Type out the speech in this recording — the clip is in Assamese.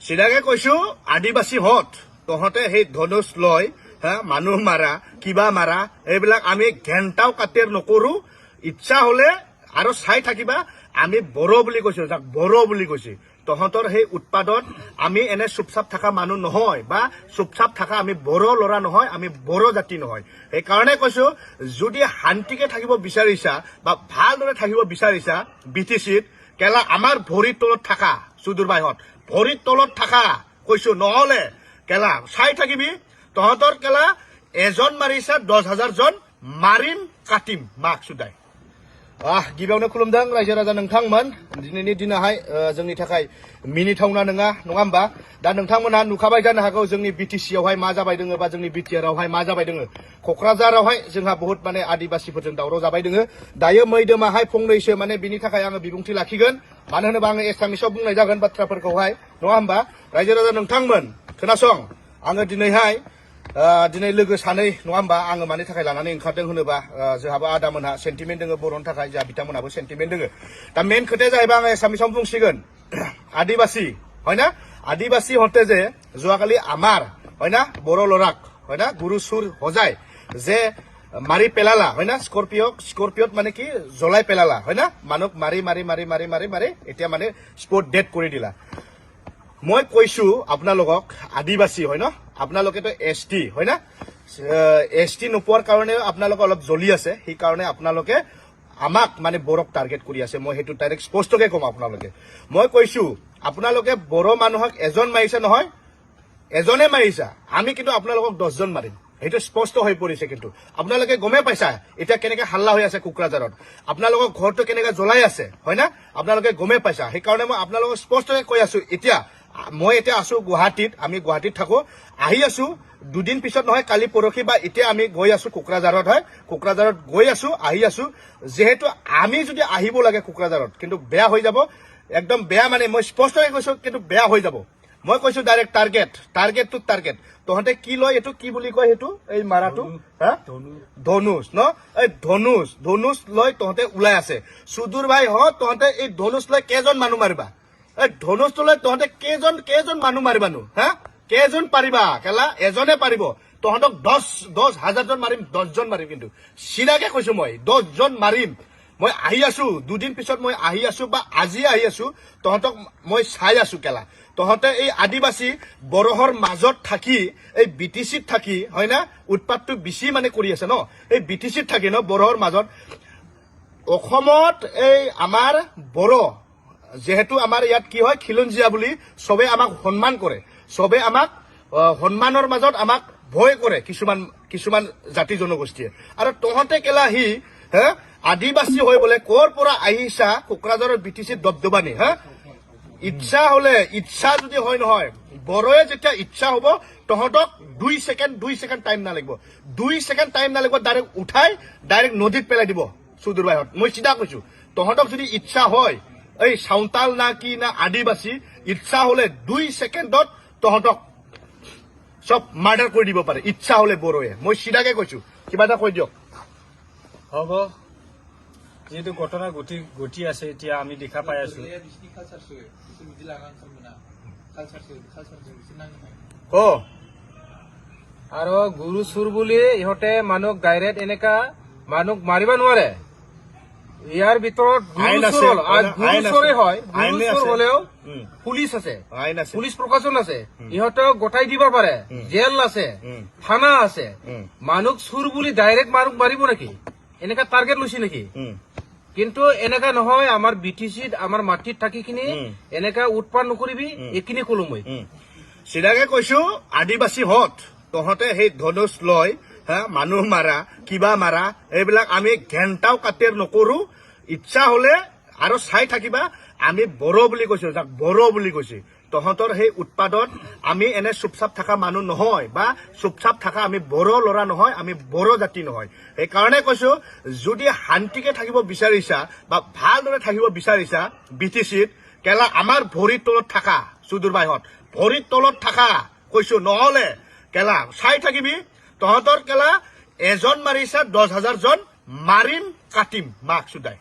চিধাকে কৈছো আদিবাসী হত তহঁতে সেই ধনুষ লয় মানুহ মাৰা কিবা মাৰা এইবিলাক আমি ঘেণ্টাও কাটেৰ নকৰো ইচ্ছা হলে আৰু চাই থাকিবা আমি বড়ো বুলি কৈছো যাক বড়ো বুলি কৈছে তহঁতৰ সেই উৎপাদন আমি এনে চুপচাপ থকা মানুহ নহয় বা চুপচাপ থকা আমি বড়ো লৰা নহয় আমি বড়ো জাতি নহয় সেইকাৰণে কৈছো যদি শান্তিকে থাকিব বিচাৰিছা বা ভালদৰে থাকিব বিচাৰিছা বিটিচিত কেলা আমাৰ ভৰিৰ তলত থাকা সুদূৰ বাইহত ভৰিৰ তলত থাকা কৈছো নহলে কেলা চাই থাকিবি তহঁতৰ কেলা এজন মাৰিছা 10,000 জন মাৰিম কাটিম মাক সুদাই गिबियावनो खुलुमदों रायजो राजा नोंथांमोन दिनैनि दिनाहाय जोंनि थाखाय मिनिथावना नङा होमबा दा नोंथांमोना नुखाबाय जानो हागौ जोंनि बिटिसि आवहाय मा जाबाय दोङो बा जोंनि बिटिआर आवहाय मा जाबाय दोङो कक्राझारावहाय जोंहा बहुत माने आदिबासिफोरजों दावराव जाबाय दोङो दायो मैदोमाहाय फंनैसो माने बिनि थाखाय आङो बिबुंथि लाखिगोन मानो होनोबा आङो एसामिसाव बुंनाय जागोन बाथ्राफोरखौहाय नङा होमबा रायजो राजा नोंथांमोन खोनासं आङो दिनैहाय दिनै लोगो सानै नङा होमबा आङो मानि थाखाय लानानै ओंखारदों होनोबा जोंहाबो आदामोनहा सेन्टिमेन्ट दोङो बर'नि थाखाय जोंहा बिथांमोनहाबो सेन्टिमेन्ट दोङो दा मेन खोथाया जाहैबाय आङो एसामिसाव बुंसिगोन आदिबासि হয় না आदिबासि हते जे যোৱাকালি আমাৰ হয় না বড়ো লৰাক হয় না গুৰু চুৰ হজাই যে মাৰি পেলালা হয় না স্কৰপিঅত মানে কি জ্বলাই পেলালা হয় না মানুহ মাৰি এতিয়া মানে স্পট ডেথ কৰি দিলা মই কৈছো আপোনালোকক আদিবাসী হয় ন আপোনালোকেতো এসটি হয় না এসটি নোপোৱাৰ কাৰণে আপোনালোকে অলপ জ্বলি আছে সেই কাৰণে আপোনালোকে আমাক মানে বড়োক টাৰ্গেট কৰি আছে মই হেতু ডাইৰেক্ট স্পষ্টকে কম আপোনালোকে মই কৈছো আপোনালোকে বড়ো মানুহক এজন মাৰিছে নহয় এজনে মাৰিছা আমি কিন্তু আপোনালোকক 10 জন মাৰিম হেতু স্পষ্ট হৈ পৰিছে কিন্তু আপোনালোকে গমে পাইছা এটা কেনেকৈ হাল্লা হৈ আছে কোকৰাঝাৰত আপোনালোকৰ ঘৰটো কেনেকৈ জ্বলাই আছে হয় না আপোনালোকে গমে পাইছা সেই কাৰণে মই আপোনালোকক স্পষ্টকে কৈ আছো এতিয়া মই এতিয়া আছো গুৱাহাটীত আমি গুৱাহাটীত থাকো আহি আছো দুদিন পিছত নহয় কালি পৰখি বা এতিয়া আমি গৈ আছো কোকৰাঝাৰত হয় কোকৰাঝাৰত গৈ আছো আহি আছো যেহেতু আমি যদি আহিব লাগে কোকৰাঝাৰত কিন্তু বেয়া হৈ যাব একদম বেয়া মানে মই স্পষ্টকৈ কৈছো কিন্তু বেয়া হৈ যাব মই কৈছো ডাইৰেক্ট টাৰ্গেট তহঁতে কি লয় এটো কি বুলি কয় হেতু এই মাৰাটো ধনুষ ন এই ধনুষ লৈ তহঁতে ওলাই আছে সুদূৰ ভাই হ তহঁতে এই ধনুষ লৈ কেজন মানুহ মাৰিবা এই ধনুষটো লৈ তহঁতে কেজন মানুহ মাৰিবানো কেজন পাৰিবা কেলা এজনে পাৰিব তহঁতক 10,000 জন মাৰিম 10 জন মাৰিম কিন্তু চিনাকে কৈছো মই 10 জন মাৰিম মই আহি আছো দুদিন পিছত মই আহি আছো বা আজি আহি আছো তহঁতক মই চাই আছো কেলা তহঁতে এই আদিবাসী বড়োহৰ মাজত থাকি এই বিটিচিত থাকি হয় না উৎপাতটো বেছি মানে কৰি আছে ন এই বিটিচিত থাকি ন বড়োহৰ মাজত অসমত এই আমাৰ বড়ো যেহেতু আমাৰ ইয়াত কি হয় খিলঞ্জীয়া বুলি সবে আমাক সন্মান কৰে সবে আমাক সন্মানৰ মাজত আমাক ভয় কৰে কিছুমান জাতি জনগোষ্ঠীয়ে আৰু তহঁতে কেলা হি আদিবাসী হৈ বলে কৰ পৰা আহিছা কোকৰাঝাৰৰ বিটিচিত দবদবানি ইচ্ছা যদি হয় নহয় বড়োৱে যেতিয়া ইচ্ছা হ'ব তহঁতক 2 ছেকেণ্ড টাইম নালাগিব 2 ছেকেণ্ড টাইম নালাগিব ডাইৰেক্ট উঠাই ডাইৰেক্ট নদীত পেলাই দিব সুদূৰ বাইহত মই চিধা কৈছো তহঁতক যদি ইচ্ছা হয় এই সাঁওতাল না কি না আদিবাসী ইচ্ছা হলে 2 ছেকেণ্ডত তহঁতক সব মাৰ্ডাৰ কৰি দিব পাৰে ইচ্ছা হলে বড়োৱে মই চিধাকে কৈছো কিবা এটা কৈ দিয়ক হ'ব যেহেতু ঘটনা ঘটি আছে এতিয়া আমি দেখা পাই আছো আৰু গুৰু চুৰ বুলি ইহঁতে মানুহক ডাইৰেক্ট এনেকা মানুহক মাৰিব নোৱাৰে ইয়াৰ ভিতৰত গুৰু চুৰে হয় গুৰু চুৰ হলেও পুলিচ আছে পুলিচ প্ৰশাসন আছে ইহঁতক গতাই দিব পাৰে জেল আছে থানা আছে মানুহক চুৰ বুলি ডাইৰেক্ট মানুহক মাৰিব নেকি এনেকা টাৰ্গেট লৈছে নেকি কিন্তু এনেকা নহয় আমাৰ বিটিচিত আমাৰ মাটিত থাকি কিনি এনেকা উৎপাদন নকৰিবি এইখিনি কলো মই চিধাকে কৈছো আদিবাসী হত তহঁতে সেই ধনুষ লয় মানুহ মাৰা কিবা মাৰা এইবিলাক আমি ঘেণ্টাও কাটেৰ নকৰো ইচ্ছা হলে আৰু চাই থাকিবা আমি বড়ো বুলি কৈছো যাক বড়ো বুলি কৈছে তহঁতৰ সেই উৎপাদন আমি এনে চুপচাপ থকা মানুহ নহয় বা চুপচাপ থকা আমি বড়ো লৰা নহয় আমি বড়ো জাতি নহয় সেইকাৰণে কৈছো যদি শান্তিকে থাকিব বিচাৰিছা বা ভালদৰে থাকিব বিচাৰিছা বিটিচিত কেলা আমাৰ ভৰিৰ তলত থাকা সুদূৰ বাইহত ভৰিৰ তলত থাকা কৈছো নহলে কেলা চাই থাকিবি তহঁতৰ কেলা এজন মাৰিছা 10,000 জন মাৰিম কাটিম মাক সুদাই